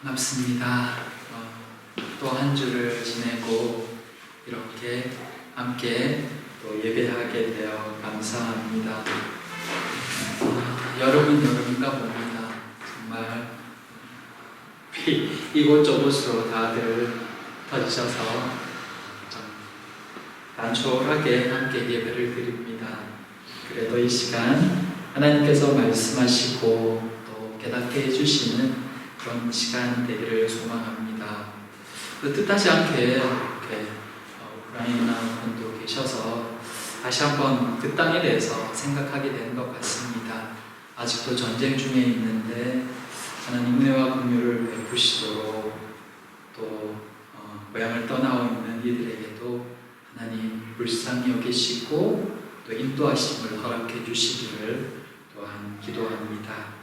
반갑습니다. 또 한 주를 지내고 이렇게 함께 또 예배하게 되어 감사합니다. 여름은 여름인가 봅니다. 정말 이곳저곳으로 다들 터지셔서 좀 단촐하게 함께 예배를 드립니다. 그래도 이 시간 하나님께서 말씀하시고 또 깨닫게 해주시는 그런 시간 되기를 소망합니다. 뜻하지 않게 이렇게 우크라이나 분도 계셔서 다시 한번 그 땅에 대해서 생각하게 되는 것 같습니다. 아직도 전쟁 중에 있는데 하나님 은혜와 긍휼을 베푸시도록 또 고향을 떠나오 있는 이들에게도 하나님 불쌍히 여기시고 또 인도하심을 허락해 주시기를 또한 기도합니다.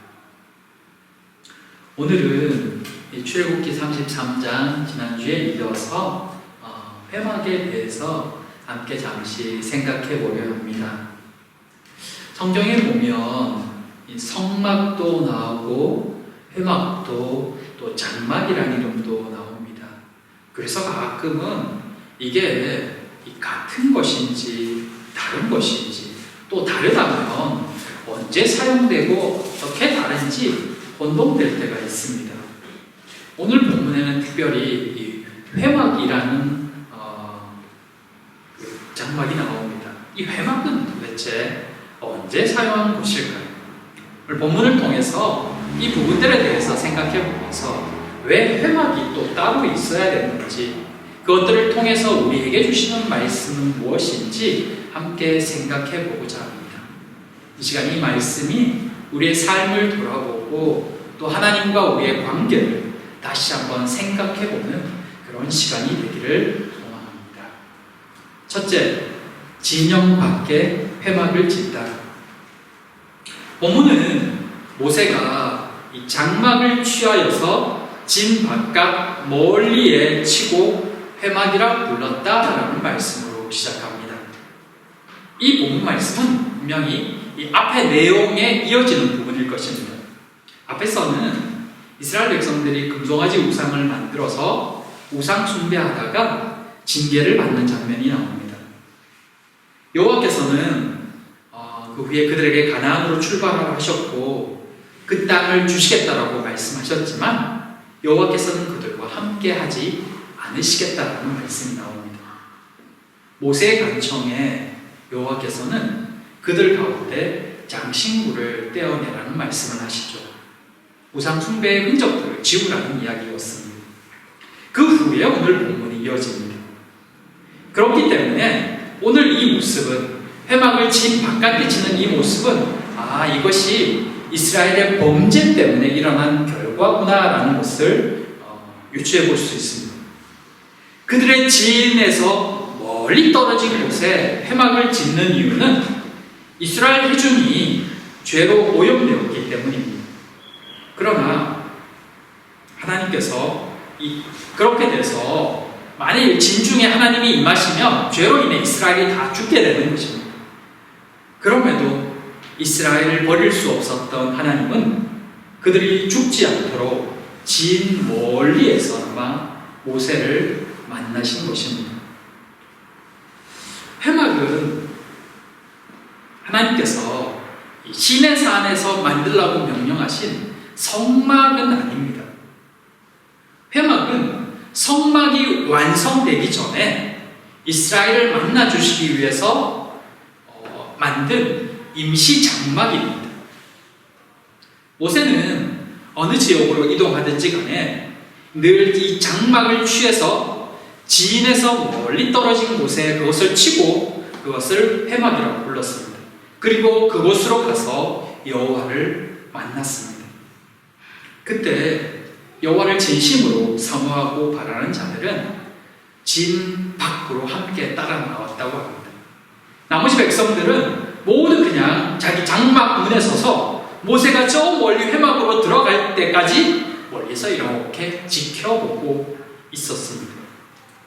오늘은 출애굽기 33장 지난주에 이어서 회막에 대해서 함께 잠시 생각해 보려 합니다. 성경에 보면 이 성막도 나오고 회막도 또 장막이라는 이름도 나옵니다. 그래서 가끔은 이게 같은 것인지 다른 것인지 또 다르다면 언제 사용되고 어떻게 다른지 혼동될 때가 있습니다. 오늘 본문에는 특별히 이 회막이라는 장막이 나옵니다. 이 회막은 도대체 언제 사용한 것일까요? 오늘 본문을 통해서 이 부분들에 대해서 생각해 보면서 왜 회막이 또 따로 있어야 되는지, 그것들을 통해서 우리에게 주시는 말씀은 무엇인지 함께 생각해 보고자 합니다. 이 시간 이 말씀이 우리의 삶을 돌아보고 또 하나님과 우리의 관계를 다시 한번 생각해보는 그런 시간이 되기를 소망합니다. 첫째, 진영 밖에 회막을 짓다. 본문은 모세가 이 장막을 취하여서 진 바깥 멀리에 치고 회막이라 불렀다라는 말씀으로 시작합니다. 이 본문 말씀은 분명히 이 앞의 내용에 이어지는 부분일 것입니다. 앞에서는 이스라엘 백성들이 금송아지 우상을 만들어서 우상 숭배하다가 징계를 받는 장면이 나옵니다. 여호와께서는 그 후에 그들에게 가나안으로 출발하라 하셨고 그 땅을 주시겠다라고 말씀하셨지만 여호와께서는 그들과 함께하지 않으시겠다라는 말씀이 나옵니다. 모세의 간청에 여호와께서는 그들 가운데 장신구를 떼어내라는 말씀을 하시죠. 우상 숭배의 흔적들을 지우라는 이야기였습니다. 그 후에 오늘 본문이 이어집니다. 그렇기 때문에 오늘 이 모습은, 회막을 진 바깥에 치는 이 모습은 이것이 이스라엘의 범죄 때문에 일어난 결과구나라는 것을 유추해 볼 수 있습니다. 그들의 지인에서 멀리 떨어진 곳에 회막을 짓는 이유는 이스라엘 회중이 죄로 오염되었기 때문입니다. 그러나 하나님께서 그렇게 돼서 만일 진중에 하나님이 임하시면 죄로 인해 이스라엘이 다 죽게 되는 것입니다. 그럼에도 이스라엘을 버릴 수 없었던 하나님은 그들이 죽지 않도록 진 멀리에서나마 모세를 만나신 것입니다. 회막은 하나님께서 시내 산에서 만들라고 명령하신 성막은 아닙니다. 회막은 성막이 완성되기 전에 이스라엘을 만나주시기 위해서 만든 임시 장막입니다. 모세는 어느 지역으로 이동하든지 간에 늘 이 장막을 취해서 지인에서 멀리 떨어진 곳에 그것을 치고 그것을 회막이라고 불렀습니다. 그리고 그곳으로 가서 여호와를 만났습니다. 그때 여호와를 진심으로 사모하고 바라는 자들은 진 밖으로 함께 따라 나왔다고 합니다. 나머지 백성들은 모두 그냥 자기 장막 문에 서서 모세가 저 멀리 회막으로 들어갈 때까지 멀리서 이렇게 지켜보고 있었습니다.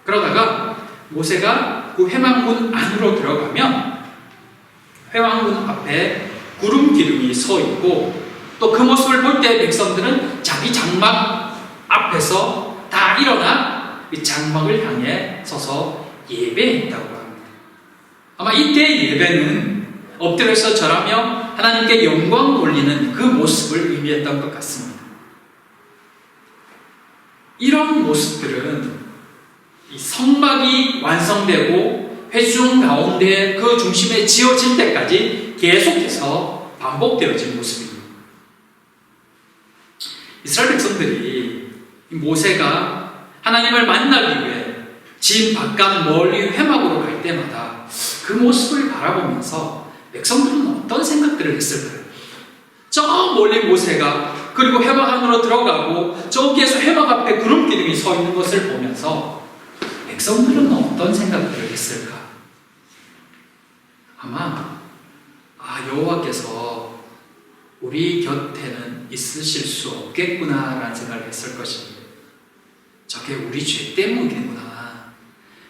그러다가 모세가 그 회막문 안으로 들어가면 회막문 앞에 구름 기둥이 서 있고 또 그 모습을 볼 때 백성들은 자기 장막 앞에서 다 일어나 이 장막을 향해 서서 예배했다고 합니다. 아마 이때 예배는 엎드려서 절하며 하나님께 영광 돌리는 그 모습을 의미했던 것 같습니다. 이런 모습들은 이 성막이 완성되고 회중 가운데 그 중심에 지어질 때까지 계속해서 반복되어진 모습입니다. 이스라엘 백성들이 모세가 하나님을 만나기 위해 진 바깥 멀리 회막으로 갈 때마다 그 모습을 바라보면서 백성들은 어떤 생각들을 했을까요? 저 멀리 모세가 그리고 회막 안으로 들어가고 저기에서 회막 앞에 구름 기둥이 서 있는 것을 보면서 백성들은 어떤 생각들을 했을까? 아마 여호와께서 우리 곁에는 있으실 수 없겠구나라는 생각을 했을 것입니다. 저게 우리 죄 때문이구나.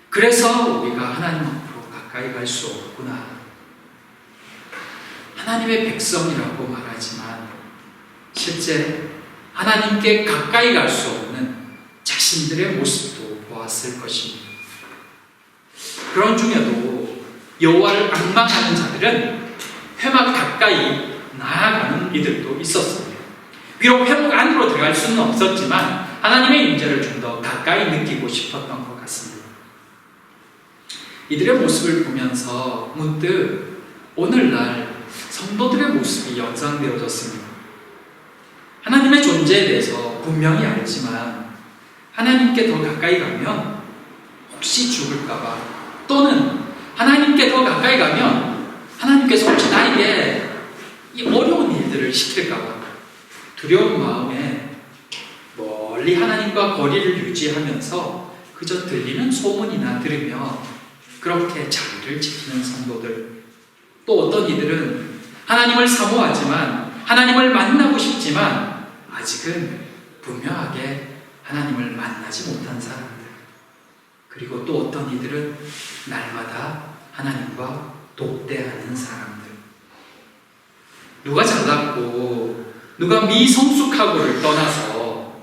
그래서 우리가 하나님 앞으로 가까이 갈 수 없구나. 하나님의 백성이라고 말하지만 실제 하나님께 가까이 갈 수 없는 자신들의 모습도 보았을 것입니다. 그런 중에도 여호와를 앙망하는 자들은 회막 가까이 나아가는 이들도 있었습니다. 비록 회막 안으로 들어갈 수는 없었지만 하나님의 임재를 좀 더 가까이 느끼고 싶었던 것 같습니다. 이들의 모습을 보면서 문득 오늘날 성도들의 모습이 연상되어졌습니다. 하나님의 존재에 대해서 분명히 알지만 하나님께 더 가까이 가면 혹시 죽을까봐, 또는 하나님께 더 가까이 가면 하나님께서 혹시 나에게 이 어려운 일들을 시킬까봐 두려운 마음에 멀리 하나님과 거리를 유지하면서 그저 들리는 소문이나 들으며 그렇게 자리를 지키는 성도들, 또 어떤 이들은 하나님을 사모하지만 하나님을 만나고 싶지만 아직은 분명하게 하나님을 만나지 못한 사람들, 그리고 또 어떤 이들은 날마다 하나님과 독대하는 사람들. 누가 잘났고 누가 미성숙하고를 떠나서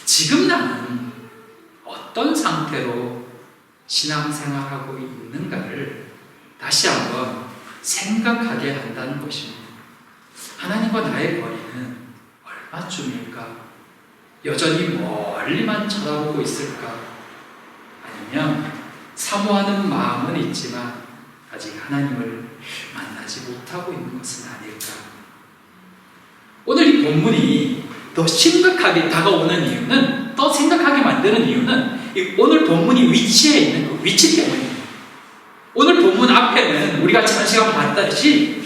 지금 나는 어떤 상태로 신앙생활하고 있는가를 다시 한번 생각하게 한다는 것입니다. 하나님과 나의 거리는 얼마쯤일까? 여전히 멀리만 쳐다보고 있을까? 아니면 사모하는 마음은 있지만 아직 하나님을 만나지 못하고 있는 것은 아닐까? 오늘 이 본문이 더 심각하게 다가오는 이유는, 더 생각하게 만드는 이유는 오늘 본문이 위치에 있는 그 위치 때문입니다. 오늘 본문 앞에는 우리가 지난 시간 봤다시피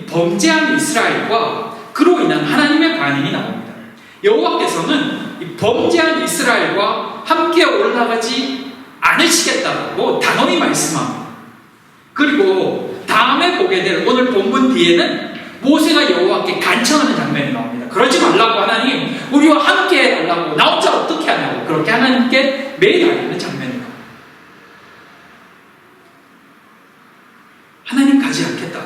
범죄한 이스라엘과 그로 인한 하나님의 반응이 나옵니다. 여호와께서는 이 범죄한 이스라엘과 함께 올라가지 않으시겠다고 단호히 말씀합니다. 그리고 다음에 보게 될 오늘 본문 뒤에는 모세가 여호와께 간청하는 장면이 나옵니다. 그러지 말라고, 하나님 우리와 함께 해달라고, 나 혼자 어떻게 하냐고 그렇게 하나님께 매달리는 장면입니다. 하나님 가지 않겠다,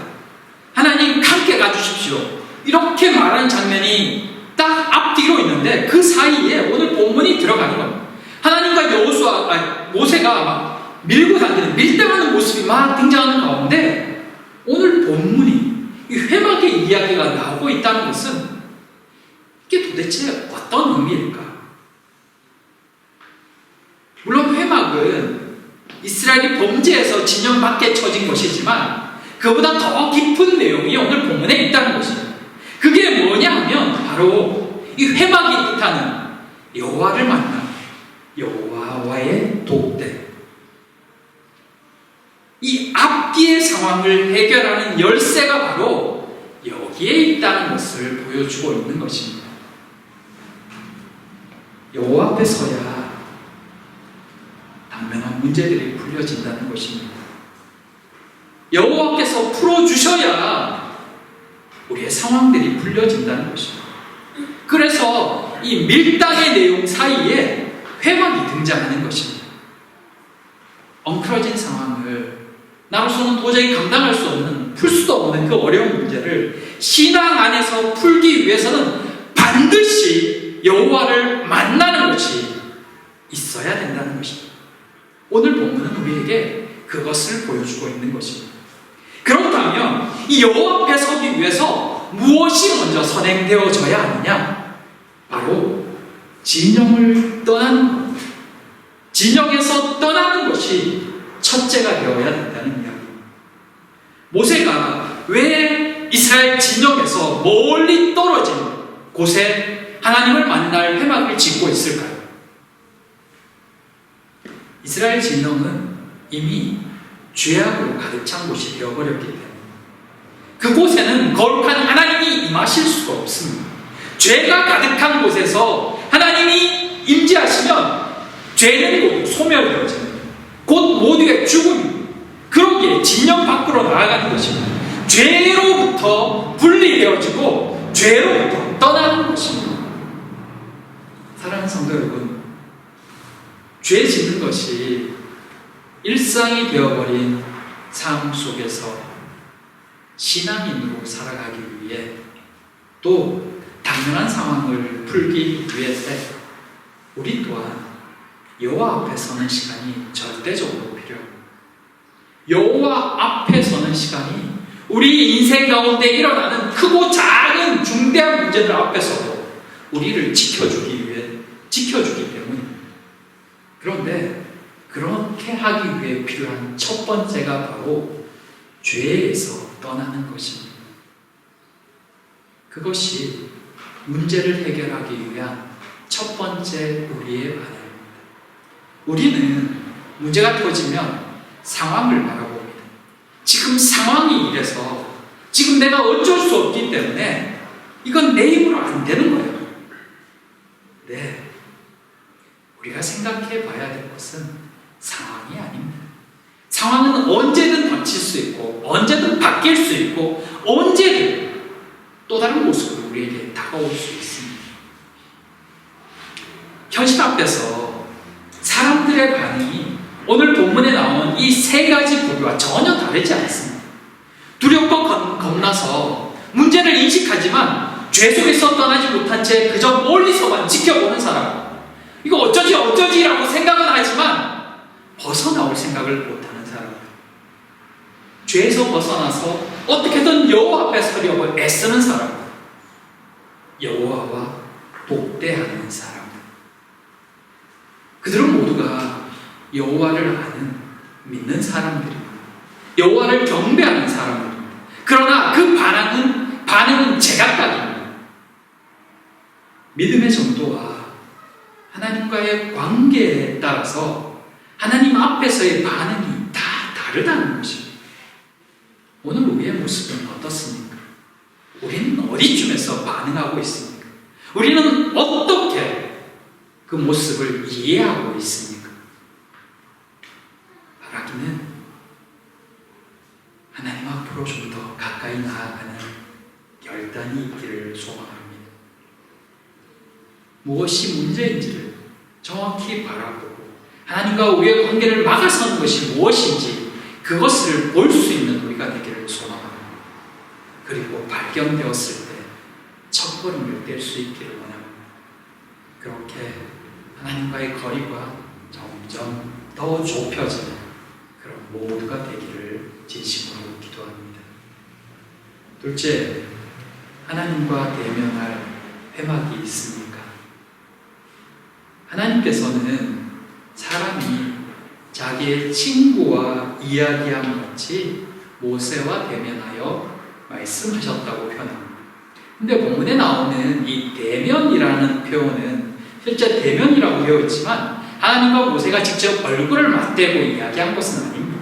하나님 함께 가주십시오, 이렇게 말하는 장면이 딱 앞뒤로 있는데 그 사이에 오늘 본문이 들어가는 겁니다. 하나님과 모세가 막 밀고 당기는, 밀당하는 모습이 막 등장하는 가운데 오늘 본문이 이 회막의 이야기가 나오고 있다는 것은 이게 도대체 어떤 의미일까? 물론 회막은 이스라엘이 범죄에서 진영 밖에 쳐진 것이지만 그보다 더 깊은 내용이 오늘 본문에 있다는 것입니다. 그게 뭐냐 하면 바로 이 회막이 뜻하는 여호와를 만나 여호와와의 독대, 이 앞뒤의 상황을 해결하는 열쇠가 바로 여기에 있다는 것을 보여주고 있는 것입니다. 여호와 앞에 서야 당면한 문제들이 풀려진다는 것입니다. 여호와께서 풀어주셔야 우리의 상황들이 풀려진다는 것입니다. 그래서 이 밀당의 내용 사이에 회막이 등장하는 것입니다. 엉클어진 상황을 나로서는 도저히 감당할 수 없는, 풀 수도 없는 그 어려운 문제를 신앙 안에서 풀기 위해서는 반드시 여호와를 만나는 것이 있어야 된다는 것입니다. 오늘 본문은 우리에게 그것을 보여주고 있는 것입니다. 그렇다면 이 여호와 앞에 서기 위해서 무엇이 먼저 선행되어져야 하느냐? 바로 진영을 떠나는 것, 진영에서 떠나는 것이 첫째가 되어야 된다는 이야기입니다. 모세가 왜 이스라엘 진영에서 멀리 떨어진 곳에 하나님을 만날 회막을 짓고 있을까요? 이스라엘 진영은 이미 죄악으로 가득 찬 곳이 되어버렸기 때문에 그곳에는 거룩한 하나님이 임하실 수가 없습니다. 죄가 가득한 곳에서 하나님이 임재하시면 죄는 모두 소멸되어집니다. 곧 모두의 죽음입니다. 그러기에 진영 밖으로 나아가는 것입니다. 죄로부터 분리되어지고 죄로부터 떠나는 것입니다. 사랑하는 성도 여러분, 죄 짓는 것이 일상이 되어버린 삶 속에서 신앙인으로 살아가기 위해 또 당연한 상황을 풀기 위해서 우리 또한 여호와 앞에 서는 시간이 절대적으로 필요합니다. 여호와 앞에 서는 시간이 우리 인생 가운데 일어나는 크고 작은 중대한 문제들 앞에서도 우리를 지켜주기 때문입니다. 그런데 그렇게 하기 위해 필요한 첫 번째가 바로 죄에서 떠나는 것입니다. 그것이 문제를 해결하기 위한 첫 번째 우리의 반응입니다. 우리는 문제가 터지면 상황을 바라봅니다. 지금 상황이 이래서 지금 내가 어쩔 수 없기 때문에 이건 내 힘으로 안 되는 거예요. 네, 우리가 생각해 봐야 될 것은 상황이 아닙니다. 상황은 언제든 닥칠 수 있고 언제든 바뀔 수 있고 언제든 또 다른 모습으로 우리에게 다가올 수 있습니다. 현실 앞에서 사람들의 반응이 오늘 본문에 나온 이 세 가지 부류와 전혀 다르지 않습니다. 두렵고 겁나서 문제를 인식하지만 죄 속에서 떠나지 못한 채 그저 멀리서만 지켜보는 사람, 이거 어쩌지라고 생각은 하지만 벗어나올 생각을 못하는 사람, 죄에서 벗어나서 어떻게든 여호와 앞에 서려고 애쓰는 사람, 여호와와 독대하는 사람, 그들은 모두가 여호와를 아는 믿는 사람들입니다. 여호와를 경배하는 사람들입니다. 그러나 그 반응은 제각각입니다. 믿음의 정도와 하나님과의 관계에 따라서 하나님 앞에서의 반응이 다 다르다는 것입니다. 오늘 우리의 모습은 어떻습니까? 우리는 어디쯤에서 반응하고 있습니까? 우리는 어떻게 그 모습을 이해하고 있습니까? 바라기는 하나님 앞으로 좀 더 가까이 나아가는 결단이 있기를 소망합니다. 무엇이 문제인지를 정확히 바라보고 하나님과 우리의 관계를 막아서는 것이 무엇인지 그것을 볼 수 있는 우리가 되기를 소망합니다. 그리고 발견되었을 때 첫걸음을 뗄 수 있기를 원합니다. 그렇게 하나님과의 거리가 점점 더 좁혀지는 그런 모두가 되기를 진심으로 기도합니다. 둘째, 하나님과 대면할 회막이 있습니까? 하나님께서는 사람이 자기의 친구와 이야기함 같이 모세와 대면하여 말씀하셨다고 표현합니다. 근데 본문에 나오는 이 대면이라는 표현은 실제 대면이라고 되어 있지만 하나님과 모세가 직접 얼굴을 맞대고 이야기한 것은 아닙니다.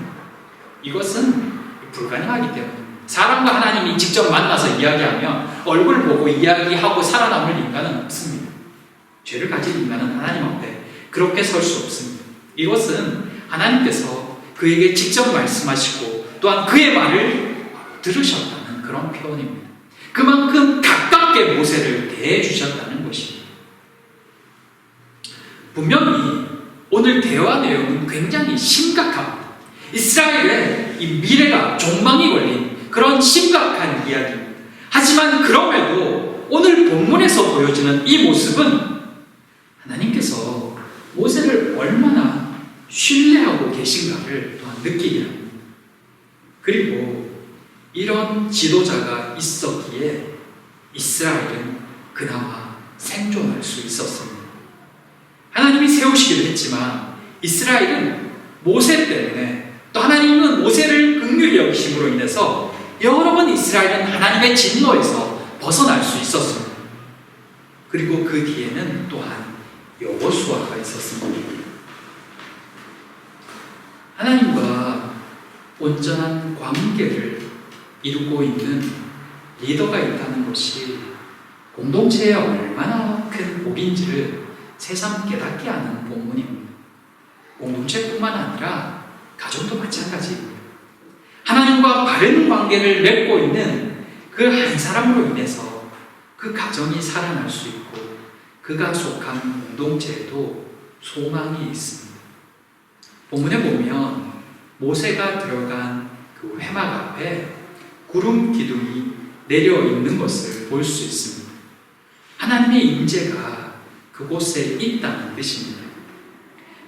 이것은 불가능하기 때문에 사람과 하나님이 직접 만나서 이야기하면 얼굴 보고 이야기하고 살아남을 인간은 없습니다. 죄를 가진 인간은 하나님 앞에 그렇게 설 수 없습니다. 이것은 하나님께서 그에게 직접 말씀하시고 또한 그의 말을 들으셨다는 그런 표현입니다. 그만큼 가깝게 모세를 대해주셨다는 것입니다. 분명히 오늘 대화 내용은 굉장히 심각합니다. 이스라엘의 이 미래가 종망이 걸린 그런 심각한 이야기입니다. 하지만 그럼에도 오늘 오늘 본문에서 보여지는 이 모습은 하나님께서 모세를 얼마나 신뢰하고 계신가를 또한 느끼게 합니다. 그리고 이런 지도자가 있었기에 이스라엘은 그나마 생존할 수 있었습니다. 하나님이 세우시기도 했지만 이스라엘은 모세 때문에, 또 하나님은 모세를 긍휼히 여기심으로 인해서 여러 번 이스라엘은 하나님의 진노에서 벗어날 수 있었습니다. 그리고 그 뒤에는 또한 여호수아가 있었습니다. 하나님과 온전한 관계를 이루고 있는 리더가 있다는 것이 공동체에 얼마나 큰 복인지를 새삼 깨닫게 하는 본문입니다. 공동체뿐만 아니라 가정도 마찬가지입니다. 하나님과 바른 관계를 맺고 있는 그 한 사람으로 인해서 그 가정이 살아날 수 있고 그가 속한 공동체에도 소망이 있습니다. 본문에 보면 모세가 들어간 그 회막 앞에 구름 기둥이 내려 있는 것을 볼 수 있습니다. 하나님의 임재가 그곳에 있다는 뜻입니다.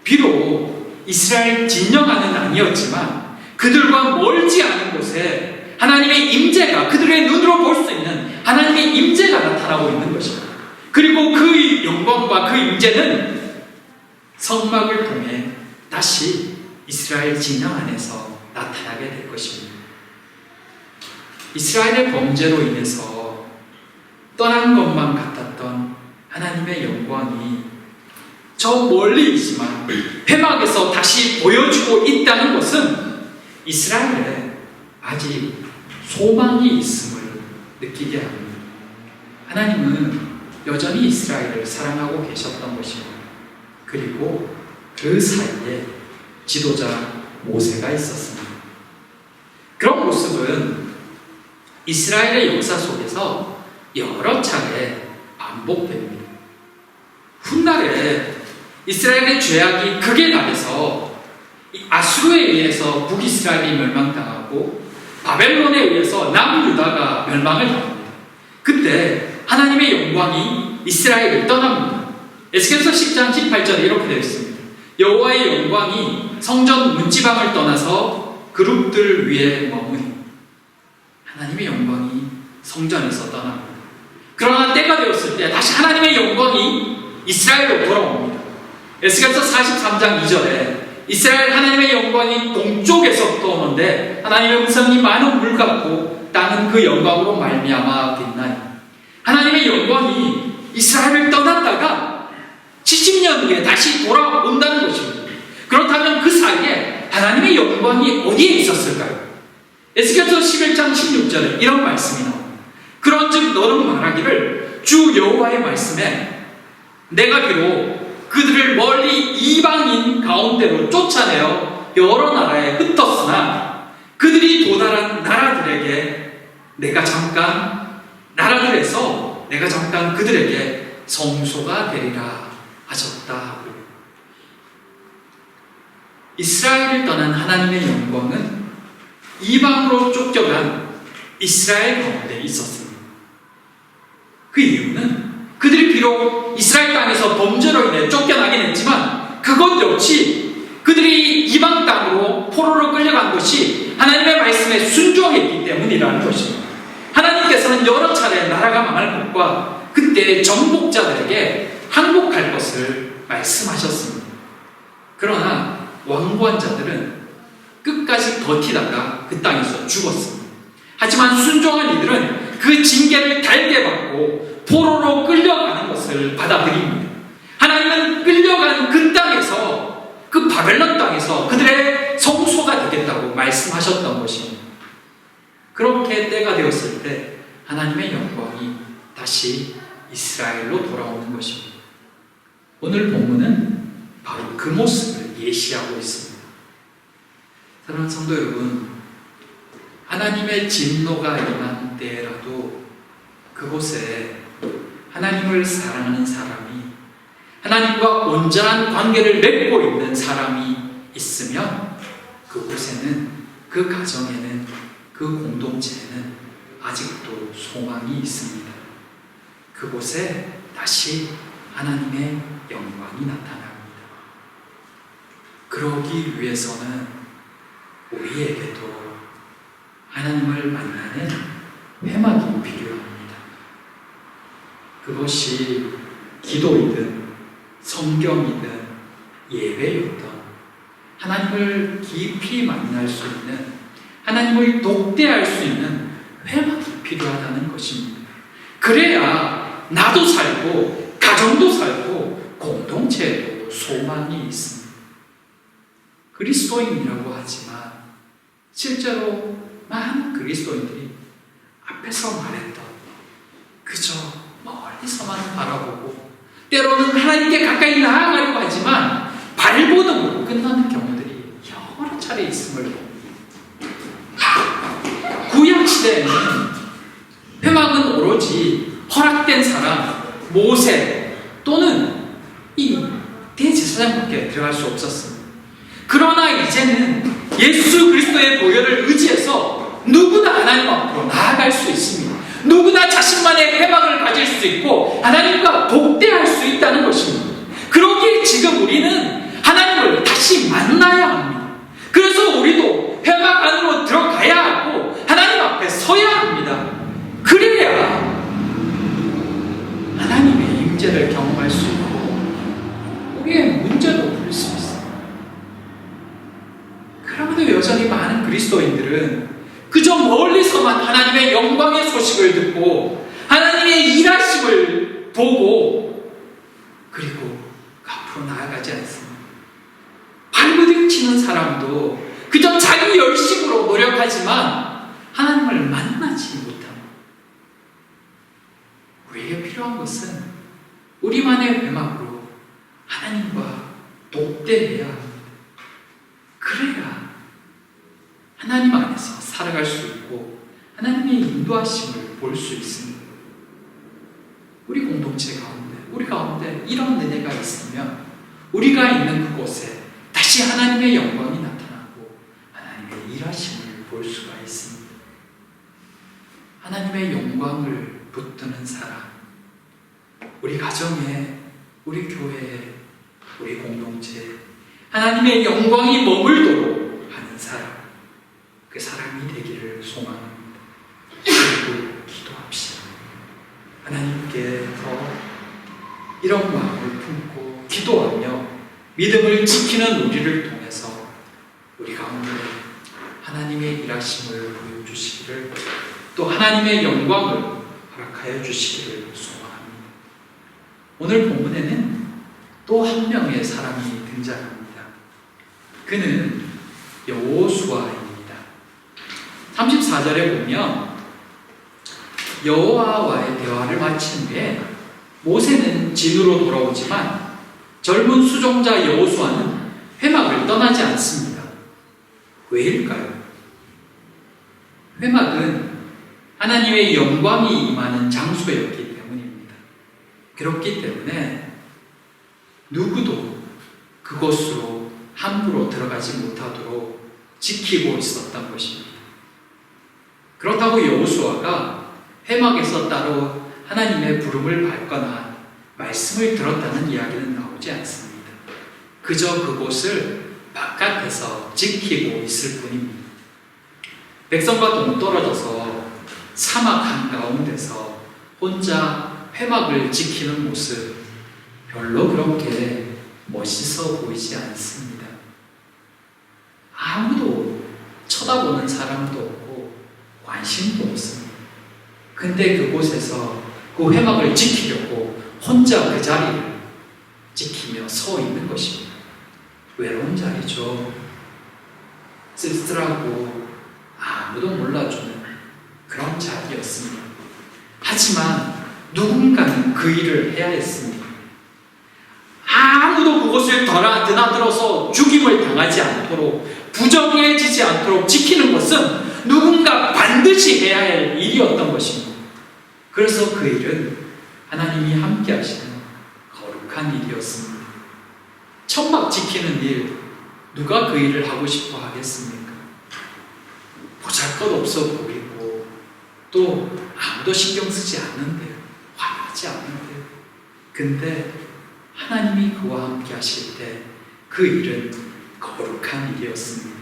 비록 이스라엘 진영하는 아니었지만 그들과 멀지 않은 곳에 하나님의 임재가, 그들의 눈으로 볼 수 있는 하나님의 임재가 나타나고 있는 것입니다. 그리고 그 영광과 그 임재는 성막을 통해 다시 이스라엘 진영 안에서 나타나게 될 것입니다. 이스라엘의 범죄로 인해서 떠난 것만 같았던 하나님의 영광이 저 멀리 있지만 회막에서 다시 보여주고 있다는 것은 이스라엘에 아직 소망이 있음을 느끼게 합니다. 하나님은 여전히 이스라엘을 사랑하고 계셨던 것입니다. 그리고 그 사이에 지도자 모세가 있었습니다. 그런 모습은 이스라엘의 역사 속에서 여러 차례 반복됩니다. 훗날에 이스라엘의 죄악이 극에 달해서 아수르에 의해서 북이스라엘이 멸망당하고 바벨론에 의해서 남유다가 멸망을 당합니다. 그때 하나님의 영광이 이스라엘을 떠납니다. 에스겔서 10장 18절에 이렇게 되어 있습니다. 여호와의 영광이 성전 문지방을 떠나서 그룹들 위에 머무니, 하나님의 영광이 성전에서 떠납니다. 그러나 때가 되었을 때 다시 하나님의 영광이 이스라엘로 돌아옵니다. 에스겔서 43장 2절에 이스라엘 하나님의 영광이 동쪽에서 떠오는데 하나님의 음성이 많은 물 같고 땅은 그 영광으로 말미암아 빛나니, 하나님의 영광이 이스라엘을 떠났다가 70년 후에 다시 돌아온다는 것입니다. 그렇다면 그 사이에 하나님의 영광이 어디에 있었을까요? 에스겔서 11장 16절에 이런 말씀이 나옵니다. 그런즉 너는 말하기를 주 여호와의 말씀에 내가 비록 그들을 멀리 이방인 가운데로 쫓아내어 여러 나라에 흩었으나 그들이 도달한 나라들에게 나라들에서 내가 잠깐 그들에게 성소가 되리라 하셨다. 이스라엘을 떠난 하나님의 영광은 이방으로 쫓겨간 이스라엘 가운데 있었습니다. 그 이유는 그들이 비록 이스라엘 땅에서 범죄로 인해 쫓겨나긴 했지만 그것 역시 그들이 이방 땅으로 포로로 끌려간 것이 하나님의 말씀에 순종했기 때문이라는 것입니다. 하나님께서는 여러 차례 나라가 망할 것과 그때 정복자들에게 항복할 것을 말씀하셨습니다. 그러나 완고한 자들은 끝까지 버티다가 그 땅에서 죽었습니다. 하지만 순종한 이들은 그 징계를 달게 받고 포로로 끌려가는 것을 받아들입니다. 하나님은 끌려간 그 땅에서, 그 바벨론 땅에서 그들의 성소가 되겠다고 말씀하셨던 것입니다. 그렇게 때가 되었을 때 하나님의 영광이 다시 이스라엘로 돌아오는 것입니다. 오늘 본문은 바로 그 모습을 예시하고 있습니다. 사랑하는 성도 여러분, 하나님의 진노가 임한 때라도 그곳에 하나님을 사랑하는 사람이, 하나님과 온전한 관계를 맺고 있는 사람이 있으면 그곳에는, 그 가정에는, 그 공동체에는 아직도 소망이 있습니다. 그곳에 다시 하나님의 영광이 나타납니다. 그러기 위해서는 우리에게도 하나님을 만나는 회막이 필요합니다. 그것이 기도이든 성경이든 예배이든 하나님을 깊이 만날 수 있는, 하나님을 독대할 수 있는 회막이 필요하다는 것입니다. 그래야 나도 살고 가정도 살고 공동체에도 소망이 있습니다. 그리스도인이라고 하지만 실제로 많은 그리스도인들이 앞에서 말했던 그저 멀리서만 바라보고 때로는 하나님께 가까이 나아가려고 하지만 발버둥으로 끝나는 경우들이 여러 차례 있음을 봅니다. 구약시대에는 회막은 오로지 허락된 사람, 모세 또는 이 대제사장밖에 들어갈 수 없었습니다. 그러나 이제는 예수 그리스도의 보혈을 의지해서 누구나 하나님 앞으로 나아갈 수 있습니다. 누구나 자신만의 회막을 가질 수 있고 하나님과 독대할 수 있다는 것입니다. 그러기에 지금 우리는 하나님을 다시 만나야 합니다. 그래서 우리도 회막 안으로 들어가야 하고 하나님 앞에 서야 합니다. 그래야 하나님의 임재를 경험할 수 있고 우리의 문제도 풀 수 있습니다. 그럼에도 여전히 많은 그리스도인들은 그저 멀리서만 하나님의 영광의 소식을 듣고 하나님의 일하심을 보고 그리고 앞으로 나아가지 않습니다. 발부둥치는 사람도 그저 자기 열심으로 노력하지만 하나님을 만나지 못합니다. 우리에게 필요한 것은 우리만의 회막으로 하나님과 독대해야 합니다. 그래야 하나님 안에서 살아갈 수 있고 하나님의 인도하심을 볼 수 있습니다. 우리 공동체 가운데, 우리 가운데 이런 은혜가 있으면 우리가 있는 그곳에 다시 하나님의 영광이 나타나고 하나님의 일하심을 볼 수가 있습니다. 하나님의 영광을 붙드는 사람, 우리 가정에, 우리 교회에, 우리 공동체에 하나님의 영광이 머물도록 하는 사람, 그 사람이 되기를 소망합니다. 그리고 기도합시다. 하나님께서 이런 마음을 품고 기도하며 믿음을 지키는 우리를 통해서 우리 가운데 하나님의 일하심을 보여주시기를, 또 하나님의 영광을 허락하여 주시기를 소망합니다. 오늘 본문에는 또 한 명의 사람이 등장합니다. 그는 여호수아입니다. 34절에 보면 여호와와의 대화를 마친 후에 모세는 진으로 돌아오지만 젊은 수종자 여호수아는 회막을 떠나지 않습니다. 왜일까요? 회막은 하나님의 영광이 임하는 장소였기 때문입니다. 그렇기 때문에 누구도 그곳으로 함부로 들어가지 못하도록 지키고 있었던 것입니다. 그렇다고 여호수아가 회막에서 따로 하나님의 부름을 받거나 말씀을 들었다는 이야기는 나오지 않습니다. 그저 그곳을 바깥에서 지키고 있을 뿐입니다. 백성과 동떨어져서 사막 한가운데서 혼자 회막을 지키는 모습, 별로 그렇게 멋있어 보이지 않습니다. 아무도 쳐다보는 사람도 없고 관심도 없습니다. 근데 그곳에서 그 회막을 지키려고 혼자 그 자리를 지키며 서 있는 것입니다. 외로운 자리죠. 쓸쓸하고 아무도 몰라주는 그런 자리였습니다. 하지만 누군가는 그 일을 해야 했습니다. 아무도 그곳을 드나들어서 죽임을 당하지 않도록, 부정해지지 않도록 지키는 것은 누군가 반드시 해야 할 일이었던 것입니다. 그래서 그 일은 하나님이 함께 하시는 거룩한 일이었습니다. 천막 지키는 일, 누가 그 일을 하고 싶어 하겠습니까? 보잘것없어 보이고 또 아무도 신경 쓰지 않는데요. 하지 않는데, 근데 하나님이 그와 함께 하실 때 그 일은 거룩한 일이었습니다.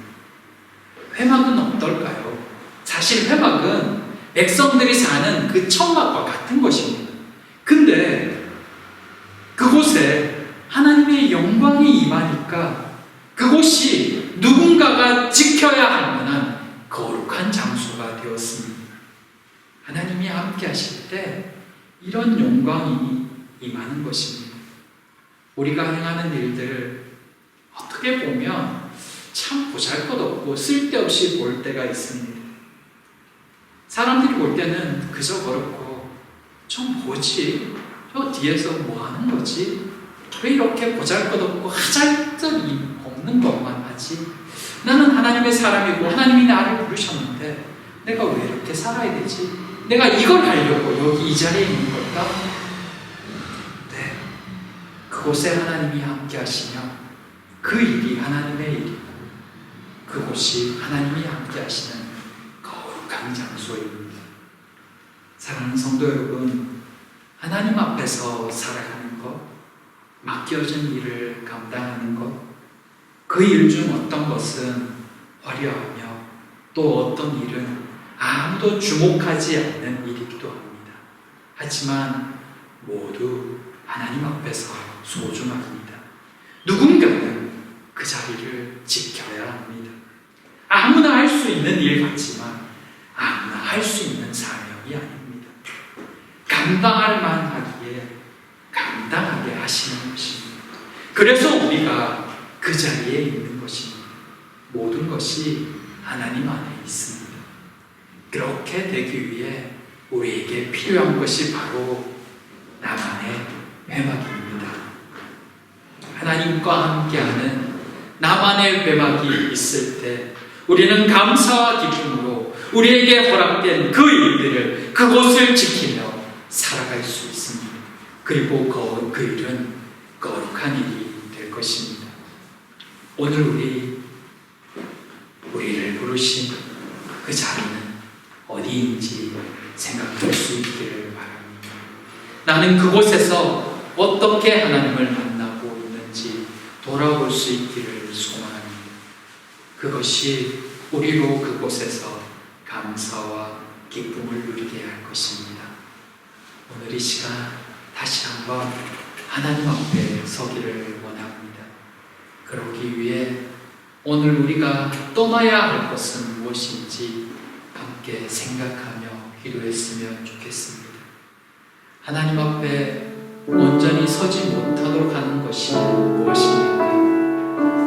회막은 어떨까요? 사실 회막은 백성들이 사는 그 천막과 같은 것입니다. 근데 그곳에 하나님의 영광이 임하니까 그곳이 누군가가 지켜야 할 만한 거룩한 장소가 되었습니다. 하나님이 함께 하실 때 이런 영광이 임하는 것입니다. 우리가 행하는 일들 어떻게 보면 참 보잘것없고 쓸데없이 볼 때가 있습니다. 사람들이 볼 때는 그저 그렇고, 저 뭐지? 저 뒤에서 뭐 하는 거지? 왜 이렇게 보잘것없고 하잘것이 없는 것만 하지? 나는 하나님의 사람이고 하나님이 나를 부르셨는데 내가 왜 이렇게 살아야 되지? 내가 이걸 하려고 여기 이 자리에 있는 걸까? 네, 그곳에 하나님이 함께 하시며 그 일이 하나님의 일이고 그곳이 하나님이 함께 하시는 거룩한 장소입니다. 사랑하는 성도 여러분, 하나님 앞에서 살아가는 것, 맡겨진 일을 감당하는 것, 그 일 중 어떤 것은 화려하며 또 어떤 일은 아무도 주목하지 않는 일이기도 합니다. 하지만 모두 하나님 앞에서 소중합니다. 누군가는 그 자리를 지켜야 합니다. 아무나 할 수 있는 일 같지만 아무나 할 수 있는 사명이 아닙니다. 감당할 만하기에 감당하게 하시는 것입니다. 그래서 우리가 그 자리에 있는 것입니다. 모든 것이 하나님 안에 있습니다. 그렇게 되기 위해 우리에게 필요한 것이 바로 나만의 회막입니다. 하나님과 함께하는 나만의 회막이 있을 때 우리는 감사와 기쁨으로 우리에게 허락된 그 일들을, 그곳을 지키며 살아갈 수 있습니다. 그리고 그 일은 거룩한 일이 될 것입니다. 오늘 우리를 부르신 그 자리는 어디인지 생각할 수 있기를 바랍니다. 나는 그곳에서 어떻게 하나님을 만나고 있는지 돌아볼 수 있기를 소망합니다. 그것이 우리로 그곳에서 감사와 기쁨을 누리게 할 것입니다. 오늘 이 시간 다시 한번 하나님 앞에 서기를 원합니다. 그러기 위해 오늘 우리가 떠나야 할 것은 무엇인지 함께 생각하며 기도했으면 좋겠습니다. 하나님 앞에 온전히 서지 못하도록 하는 것이 무엇입니까?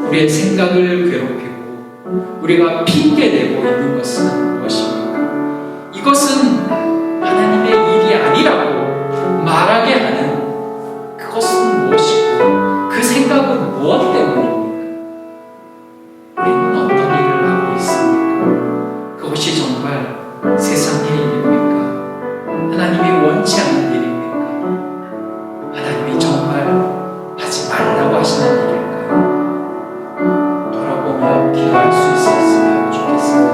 우리의 생각을 괴롭히고 우리가 핑계대고 있는 것은 무엇입니까? 이것은 하나님의 일이 아니라고 말하게 하는 그것은 무엇이고 그 생각은 무엇 때문입니까? 우리는 어떤 일을 하고 있습니까? 그것이 정말 세상의 일입니까? 하나님이 원치 않는 일입니까? 하나님이 정말 하지 말라고 하시는 일일까요? 돌아보며 기도할 수 있었으면 좋겠습니다.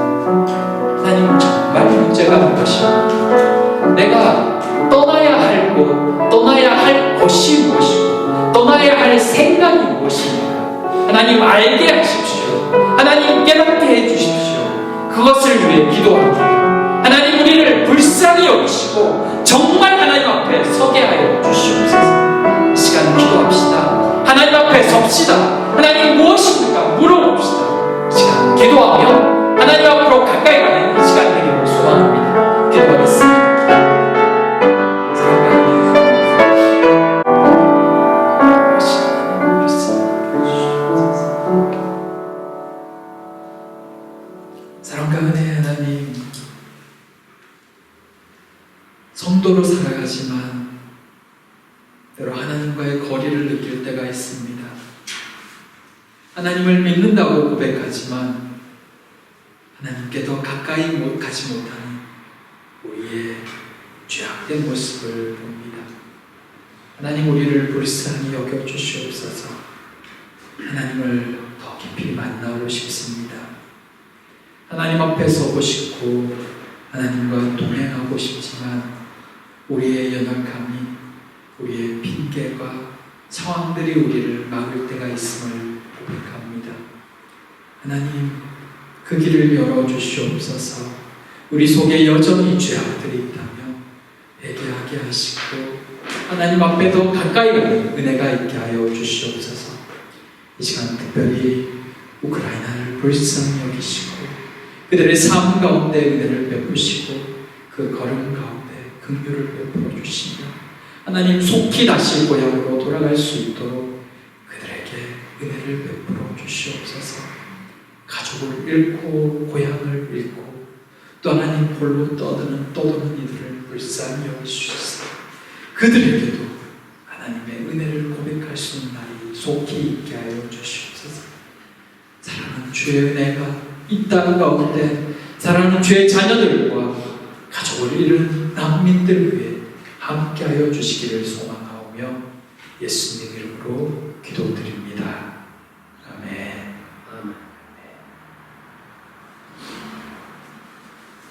하나님, 정말 문제가 무엇입니까? 내가 떠나야 할 곳, 떠나야 할 것이 무엇이고 떠나야 할 생각이 무엇입니까? 하나님, 알게 하십시오. 하나님, 깨닫게 해주십시오. 그것을 위해 기도합니다. 하나님, 우리를 불쌍히 여기시고 정말 하나님 앞에 서게 하여 주시옵소서. 이 시간 기도합시다. 하나님 앞에 섭시다. 하나님, 무엇입니까? 물어봅시다. 이 시간 기도하며 하나님 앞으로 가까이 가는 이 시간 되기를 소망합니다. 기도하겠습니다. 사랑과 은혜의 하나님, 성도로 살아가지만 때로 하나님과의 거리를 느낄 때가 있습니다. 하나님을 믿는다고 고백하지만 하나님께 더 가까이 가지 못하는 우리의 죄악된 모습을 봅니다. 하나님, 우리를 불쌍히 여겨주시옵소서. 하나님을 더 깊이 만나고 싶습니다. 하나님 앞에 서고 싶고 하나님과 동행하고 싶지만 우리의 연약함이, 우리의 핑계가 상황들이 우리를 막을 때가 있음을 고백합니다. 하나님, 그 길을 열어주시옵소서. 우리 속에 여전히 죄악들이 있다면 회개하게 하시고 하나님 앞에 더 가까이 가는 은혜가 있게 하여 주시옵소서. 이 시간 특별히 우크라이나를 불쌍히 여기시고 그들의 삶 가운데 은혜를 베푸시고 그 걸음 가운데 긍휼을 베풀어 주시며 하나님 속히 다시 고향으로 돌아갈 수 있도록 그들에게 은혜를 베풀어 주시옵소서. 가족을 잃고 고향을 잃고 또 하나님 홀로 떠드는 이들을 불쌍히 여기시옵소서. 그들에게도 하나님의 은혜를 고백할 수 있는 날이 속히 있게 하여 주시옵소서. 사랑하는 주의 은혜가 이 땅 가운데 사랑하는 주의 자녀들과 가족을 잃은 난민들 위해 함께하여 주시기를 소망하오며 예수님 이름으로 기도드립니다.